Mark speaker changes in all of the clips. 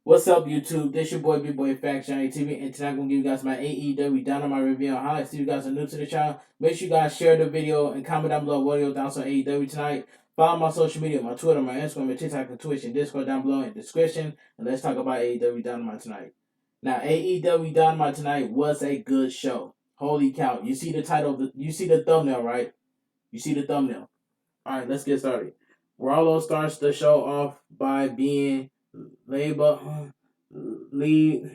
Speaker 1: What's up, YouTube? This your boy Bigboyfactsjonnytv, and tonight I'm gonna give you guys my AEW Dynamite review and highlights. If you guys are new to the channel, make sure you guys share the video and comment down below what your thoughts on AEW tonight. Follow my social media, my Twitter, my Instagram, my TikTok, and Twitch, and Discord down below in the description. And let's talk about AEW Dynamite tonight. Now, AEW Dynamite tonight was a good show. Holy cow! You see the title, you see the thumbnail, right? You see the thumbnail. All right, let's get started. Warlow starts the show off by being labeled lead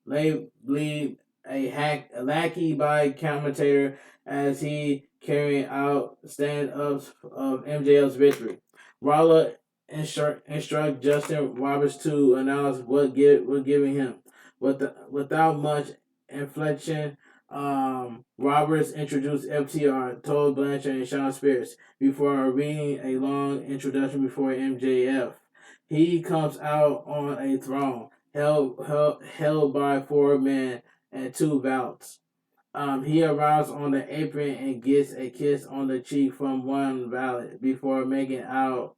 Speaker 1: a lackey by commentator as he carrying out stand-ups of MJF's victory. Warlow instruct Justin Roberts to announce what giving him. Without much inflection, Roberts introduced FTR, Todd Blanchard, and Sean Spears before reading a long introduction before MJF. He comes out on a throne, held by 4 men and 2 valets. He arrives on the apron and gets a kiss on the cheek from one valet before making out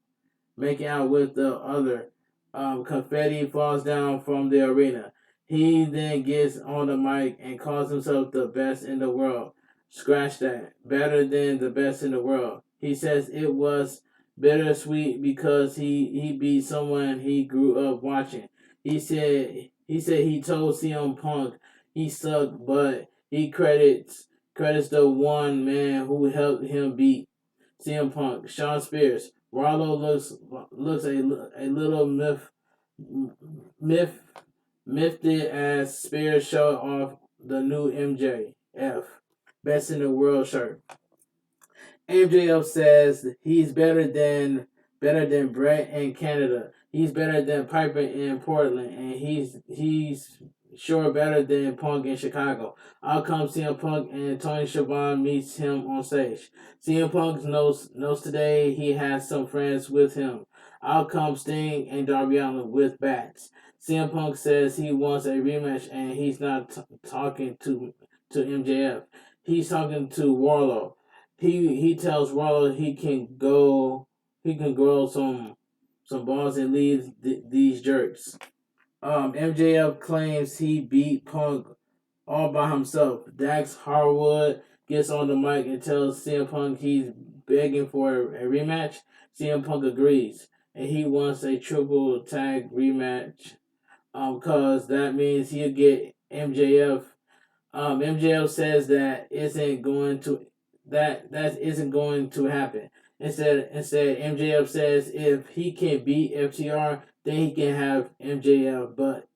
Speaker 1: with the other. Confetti falls down from the arena. He then gets on the mic and calls himself the best in the world. Scratch that. Better than the best in the world. He says it was bittersweet because he beat someone he grew up watching. He said he told CM Punk he sucked, but he credits the one man who helped him beat CM Punk. Sean Spears. Warlow looks a little miffed as Spears show off the new MJF Best in the World shirt. MJF says he's better than Brett in Canada. He's better than Piper in Portland, and he's sure better than Punk in Chicago. Out comes CM Punk, and Tony Schiavone meets him on stage. CM Punk knows today he has some friends with him. Out comes Sting and Darby Allin with bats. CM Punk says he wants a rematch, and he's not talking to MJF. He's talking to Warlow. He tells Warlow he can grow some balls and leave these jerks. MJF claims he beat Punk all by himself. Dax Harwood gets on the mic and tells CM Punk he's begging for a rematch. CM Punk agrees, and he wants a triple tag rematch. Cause that means he'll get MJF. MJF says that isn't going to happen. Instead, MJF says if he can beat FTR, then he can have MJF, but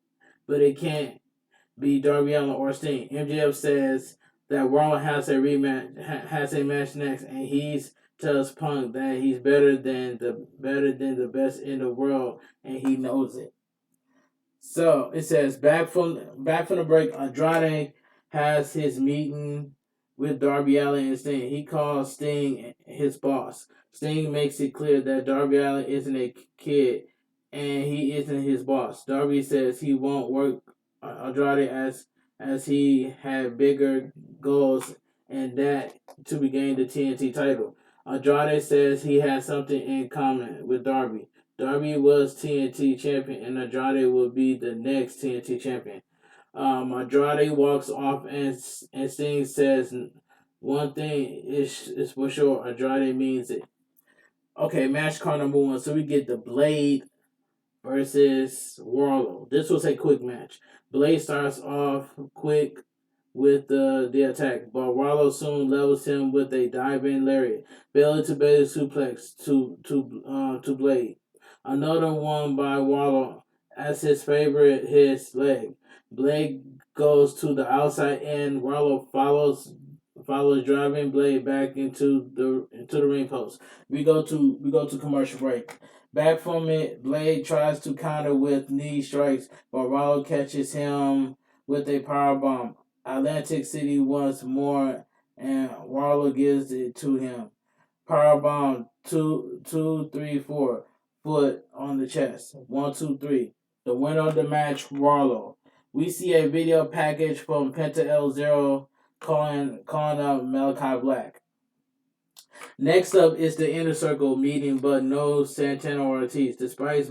Speaker 1: it can't be Darby Allin or Sting. MJF says that Warlow has a match next, and he tells Punk that he's better than the best in the world, and he knows it. So it says back from the break, Andrade has his meeting with Darby Allin and Sting. He calls Sting his boss. Sting makes it clear that Darby Allin isn't a kid and he isn't his boss. Darby says he won't work Andrade as he had bigger goals and that to regain the TNT title. Andrade says he has something in common with Darby. Darby was TNT champion and Andrade will be the next TNT champion. Andrade walks off and Sting says one thing is for sure, Andrade means it. Okay, match card number 1. So we get the Blade versus Warlow. This was a quick match. Blade starts off quick with the attack, but Warlow soon levels him with a diving lariat, belly to belly suplex to Blade. Another one by Warlow as his favorite his leg. Blade goes to the outside end. Warlow follows driving Blade back into the ring post. We go to commercial break. Back from it, Blade tries to counter with knee strikes, but Warlow catches him with a power bomb. Atlantic City once more, and Warlow gives it to him. Power bomb 2, 3, 4. Foot on the chest. 1, 2, 3. The winner of the match, Warlow. We see a video package from Penta L Zero calling out Malachi Black. Next up is the Inner Circle meeting, but no Santana or Ortiz. Despite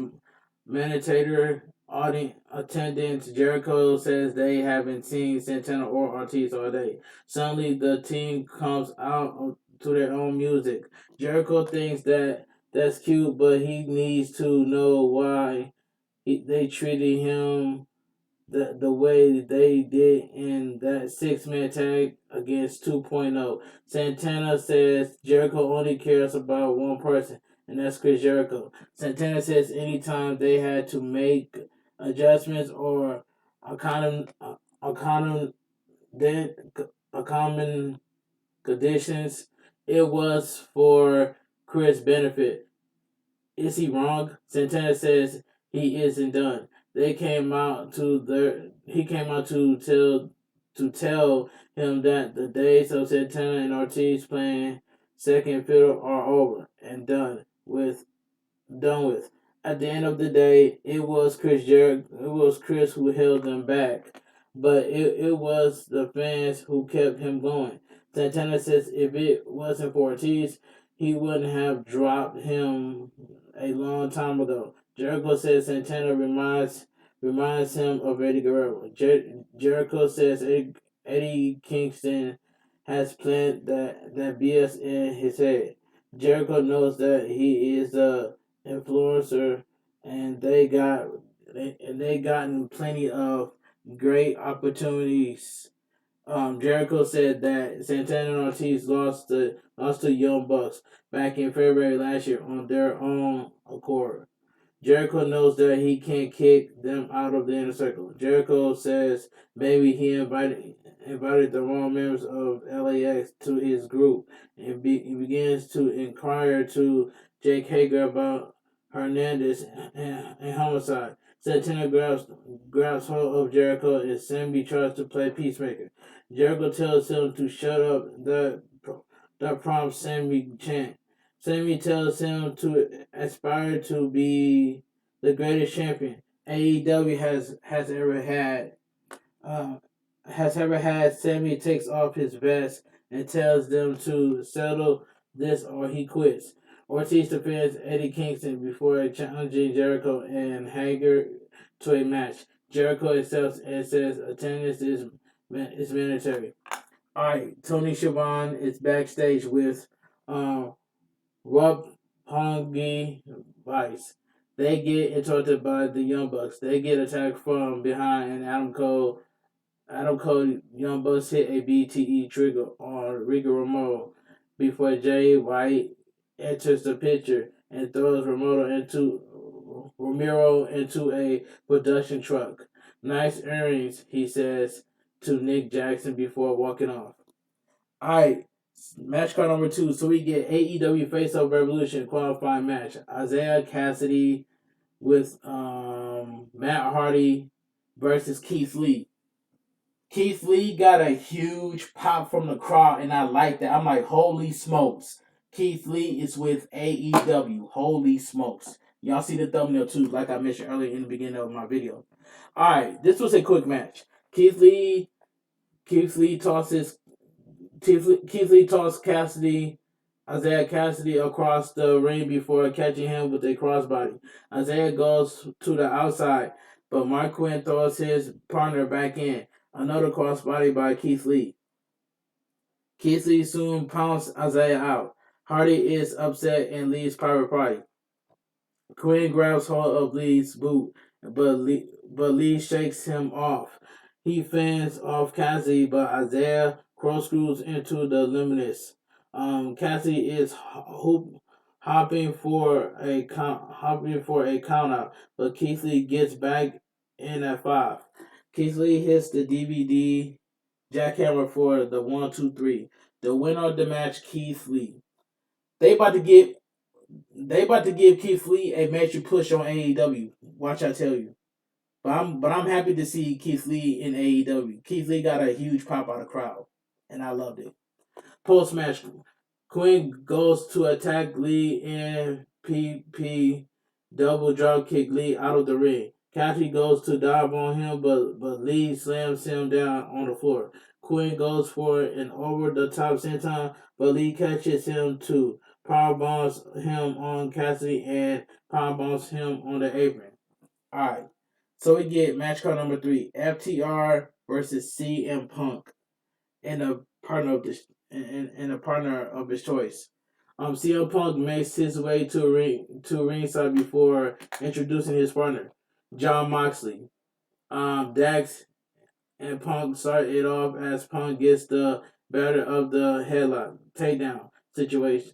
Speaker 1: Manitator attendance. Jericho says they haven't seen Santana or Ortiz all day. Suddenly, the team comes out to their own music. Jericho thinks that's cute, but he needs to know why they treated him the way they did in that 6-man tag against 2.0. Santana says Jericho only cares about one person, and that's Chris Jericho. Santana says anytime they had to make adjustments or a common a common a common conditions, it was for Chris' benefit. Is he wrong? Santana says he isn't done. They came out to their he came out to tell him that the days of Santana and Ortiz playing second fiddle are over and done with. At the end of the day, it was Chris who held them back, but it was the fans who kept him going. Santana says if it wasn't for Ortiz, he wouldn't have dropped him a long time ago. Jericho says Santana reminds him of Eddie Guerrero. Jericho says Eddie Kingston has planted that BS in his head. Jericho knows that he is a influencer, and they gotten plenty of great opportunities. Jericho said that Santana and Ortiz lost to Young Bucks back in February last year on their own accord. Jericho knows that he can't kick them out of the inner circle. Jericho says maybe he invited the wrong members of LAX to his group he begins to inquire to Jake Hager about Hernandez and homicide. Santana grabs hold of Jericho and Sammy tries to play peacemaker. Jericho tells him to shut up. That prompts Sammy chant. Sammy tells him to aspire to be the greatest champion AEW uh, has ever had. Sammy takes off his vest and tells them to settle this or he quits. Ortiz defends Eddie Kingston before challenging Jericho and Hager to a match. Jericho accepts and says attendance is mandatory. All right, Tony Schiavone is backstage with Rob Hongi Vice. They get interrupted by the Young Bucks. They get attacked from behind, and Adam Cole, Young Bucks hit a BTE trigger on Rico Romero before Jay White enters the picture and throws Romero into a production truck. Nice earnings, he says to Nick Jackson before walking off. Alright, match card number 2. So we get AEW Face Up Revolution qualifying match. Isaiah Cassidy with Matt Hardy versus Keith Lee. Keith Lee got a huge pop from the crowd, and I like that. I'm like, holy smokes. Keith Lee is with AEW. Holy smokes. Y'all see the thumbnail too, like I mentioned earlier in the beginning of my video. Alright, this was a quick match. Keith Lee tosses Keith Lee tossed Isaiah Cassidy across the ring before catching him with a crossbody. Isaiah goes to the outside, but Mark Quinn throws his partner back in. Another crossbody by Keith Lee. Keith Lee soon pounds Isaiah out. Hardy is upset and leaves Private Party. Quinn grabs hold of Lee's boot, but Lee shakes him off. He fends off Cassidy, but Isaiah corkscrews into the Luminous. Cassidy is hopping for a count out, but Keith Lee gets back in at 5. Keith Lee hits the DVD jackhammer for the 1-2-3. The winner of the match, Keith Lee. They about to give Keith Lee a major push on AEW. Watch I tell you. But I'm happy to see Keith Lee in AEW. Keith Lee got a huge pop out of the crowd, and I loved it. Post match, Quinn goes to attack Lee and PP double drop kick Lee out of the ring. Cassidy goes to dive on him, but Lee slams him down on the floor. Quinn goes for an over the top senton, but Lee catches him too. Power bombs him on Cassidy and power bombs him on the apron. Alright. So we get match card number 3, FTR versus CM Punk, and a partner of this and a partner of his choice. CM Punk makes his way to ringside before introducing his partner, John Moxley. Dax and Punk start it off as Punk gets the better of the headlock takedown situation.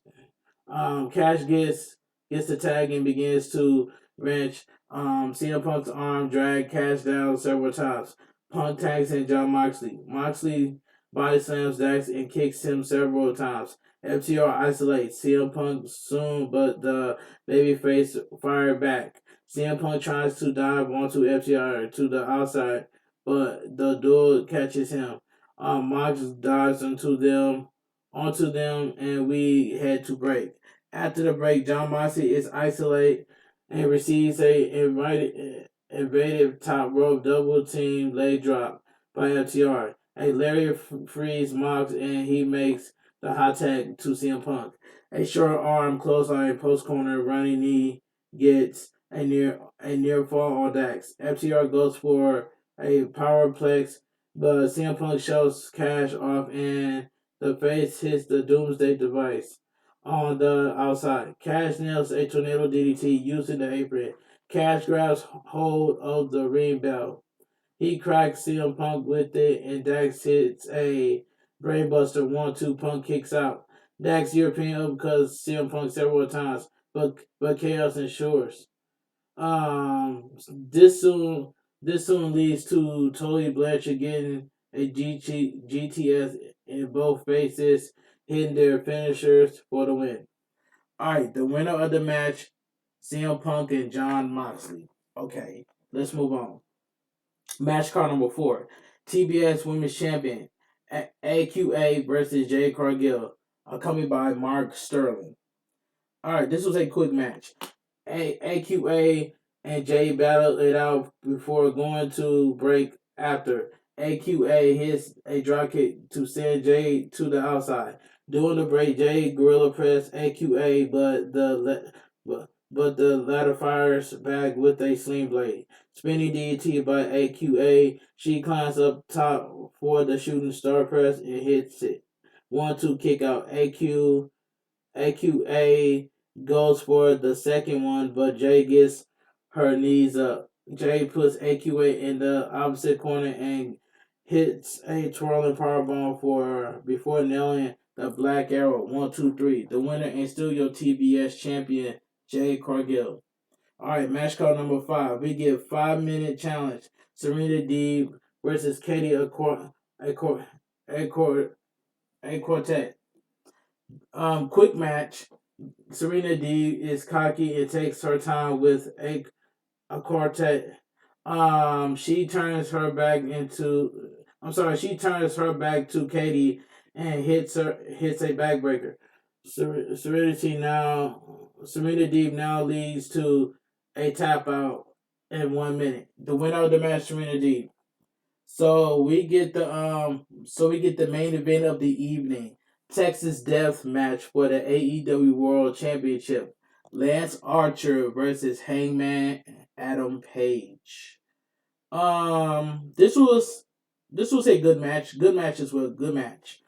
Speaker 1: Cash gets the tag and begins to wrench CM Punk's arm, drag Cash down several times. Punk tags in John Moxley. Moxley body slams Dax and kicks him several times. FTR isolates CM Punk soon, but the babyface fired back. CM Punk tries to dive onto FTR to the outside, but the duel catches him. Mox dives onto them, and we head to break. After the break, John Moxley is isolated and receives a invaded top rope double team leg drop by FTR. A lariat frees Mox, and he makes the hot tag to CM Punk. A short arm clothesline post corner running knee gets a near fall on Dax. FTR goes for a powerplex, but CM Punk shows Cash off, and the face hits the Doomsday device on the outside. Cash nails a tornado DDT using the apron. Cash grabs hold of the ring bell. He cracks CM Punk with it, and Dax hits a brainbuster 1-2. Punk kicks out. Dax European uppercuts CM Punk several times, but chaos ensures. Um, this soon this soon leads to Tully Blanchard getting a GTS in both faces, hitting their finishers for the win. All right, the winner of the match, CM Punk and John Moxley. Okay, let's move on. Match card number 4, TBS Women's Champion, AQA versus Jade Cargill, accompanied by Mark Sterling. All right, this was a quick match. AQA and Jay battled it out before going to break after. AQA hits a dropkick to send Jay to the outside. During the break, Jay gorilla press AQA, but the latter fires back with a sling blade. Spinning DT by AQA. She climbs up top for the shooting star press and hits it. 1-2 kick out. AQA goes for the second one, but Jay gets her knees up. Jay puts AQA in the opposite corner and hits a twirling powerbomb for before nailing the Black Arrow. 1-2-3. The winner and still your TBS champion, Jay Cargill. All right, match card number 5. We get 5-minute challenge. Serena Deeb versus Katie a quartet. Quick match. Serena Deeb is cocky and takes her time with a quartet. She turns her back into. I'm sorry. She turns her back to Katie and hits a backbreaker. Serena Deeb now leads to a tap out in 1 minute. The winner of the match, Serena Deeb. So we get the main event of the evening. Texas Death Match for the AEW World Championship. Lance Archer versus Hangman Adam Page. This was a good match. Good matches were a good match.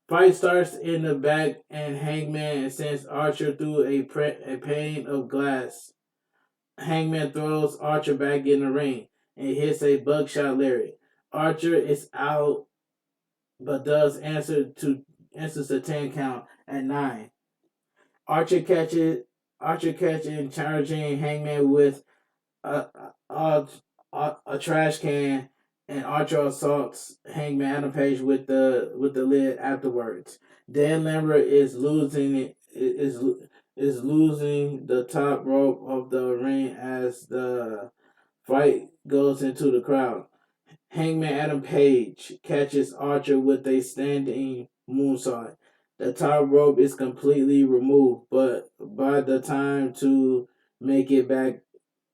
Speaker 1: Fight starts in the back, and Hangman sends Archer through a pane of glass. Hangman throws Archer back in the ring and hits a buckshot lariat. Archer is out, but does answers the 10 count at 9. Archer catching charging Hangman with a, a trash can, and Archer assaults Hangman Adam Page with the lid afterwards. Dan Lambert is losing the top rope of the ring as the fight goes into the crowd. Hangman Adam Page catches Archer with a standing moonsault. The top rope is completely removed, but by the time to make it back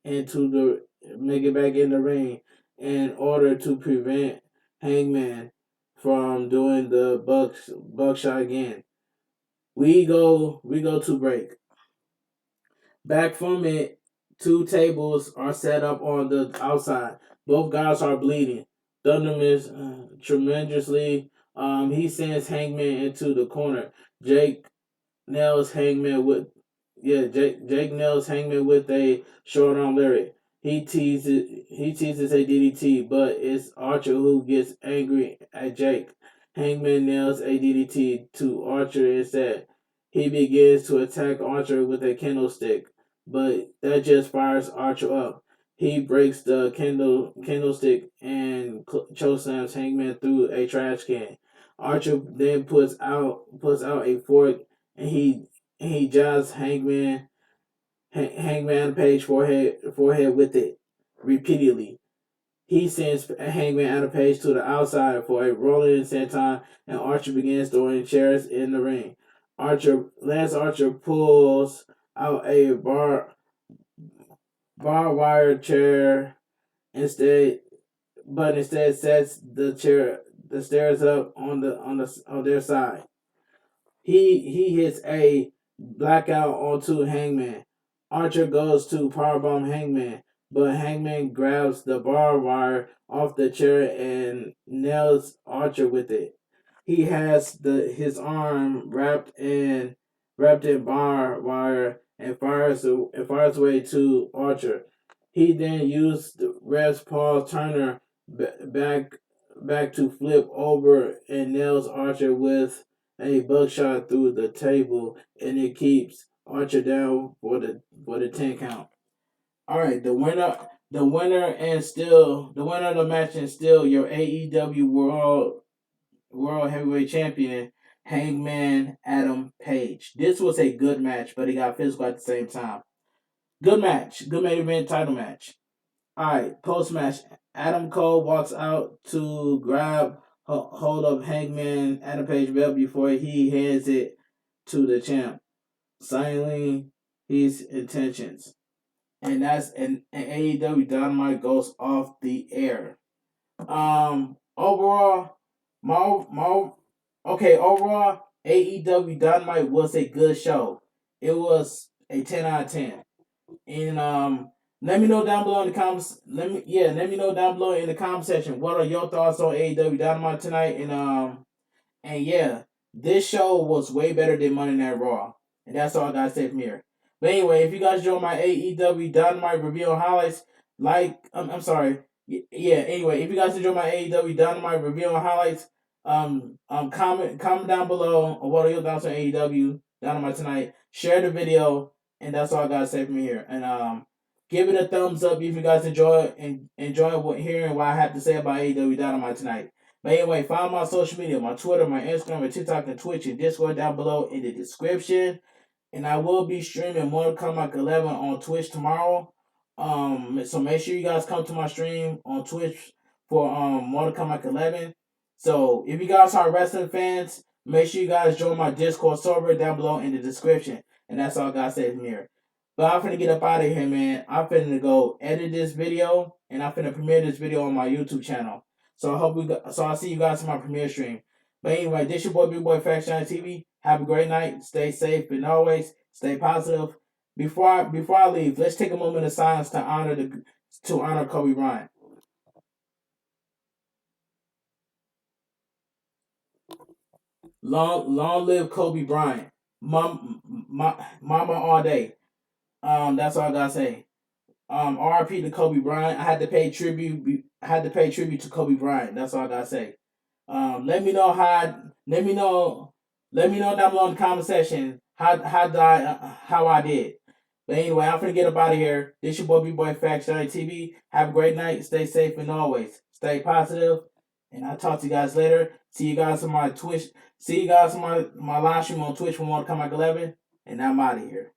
Speaker 1: in the ring in order to prevent Hangman from doing the buckshot again. We go to break. Back from it, Two tables are set up on the outside. Both guys are bleeding. Thunder is tremendously. He sends Hangman into the corner. Jake nails Hangman with Jake nails Hangman with a short arm lyric. He teases a DDT, but it's Archer who gets angry at Jake. Hangman nails a DDT to Archer instead. He begins to attack Archer with a candlestick, but that just fires Archer up. He breaks the candlestick and chokeslams Hangman through a trash can. Archer then puts out a fork and he jabs Hangman Page forehead with it repeatedly. He sends Hangman out of Page to the outside for a rolling senton, and Archer begins throwing chairs in the ring. Lance Archer pulls out a bar wire chair instead, but instead sets the stairs up on their side. He hits a blackout onto Hangman. Archer goes to powerbomb Hangman, but Hangman grabs the barbed wire off the chair and nails Archer with it. He has his arm wrapped in barbed wire and fires away to Archer. He then used the ref's Paul Turner back to flip over and nails Archer with a buckshot through the table, and it keeps Archer down for the 10 count. All right, the winner of the match and still your AEW World Heavyweight Champion, Hangman Adam Page. This was a good match, but it got physical at the same time. Good match, good main event title match. All right, post match, Adam Cole walks out to grab hold of Hangman Adam Page belt before he hands it to the champ, signaling his intentions. And AEW Dynamite goes off the air. Overall, overall, AEW Dynamite was a good show. It was a 10 out of 10. And let me know down below in the comments. Let me know down below in the comment section what are your thoughts on AEW Dynamite tonight. And yeah, this show was way better than Monday Night Raw. And that's all I gotta say from here. But anyway, if you guys enjoy my AEW Dynamite review and highlights, I'm sorry. Yeah, anyway, if you guys enjoy my AEW Dynamite review and highlights, comment down below on what are your thoughts on AEW Dynamite tonight. Share the video, and that's all I gotta say from here. And give it a thumbs up if you guys enjoy hearing what I have to say about AEW Dynamite tonight. But anyway, follow my social media, my Twitter, my Instagram, my TikTok, and Twitch, and Discord down below in the description. And I will be streaming Mortal Kombat 11 on Twitch tomorrow. So make sure you guys come to my stream on Twitch for Mortal Kombat 11. So if you guys are wrestling fans, make sure you guys join my Discord server down below in the description. And that's all I gotta say from here. But I'm finna get up out of here, man. I'm finna go edit this video, and I'm finna premiere this video on my YouTube channel. So I'll see you guys in my premiere stream. But anyway, this your boy Bigboyfactsjonnytv. Have a great night. Stay safe and always stay positive. Before I leave, let's take a moment of silence to honor Kobe Bryant. Long live Kobe Bryant. Mama all day. That's all I gotta say. RIP to Kobe Bryant. I had to pay tribute. To Kobe Bryant. That's all I gotta say. Let me know down below in the comment section how I did. But anyway, I'm finna get up out of here. This your boy Bigboyfactsjonnytv. Have a great night. Stay safe and always stay positive. And I'll talk to you guys later. See you guys on my Twitch. See you guys on my live stream on Twitch for Mortal Kombat 11. And I'm out of here.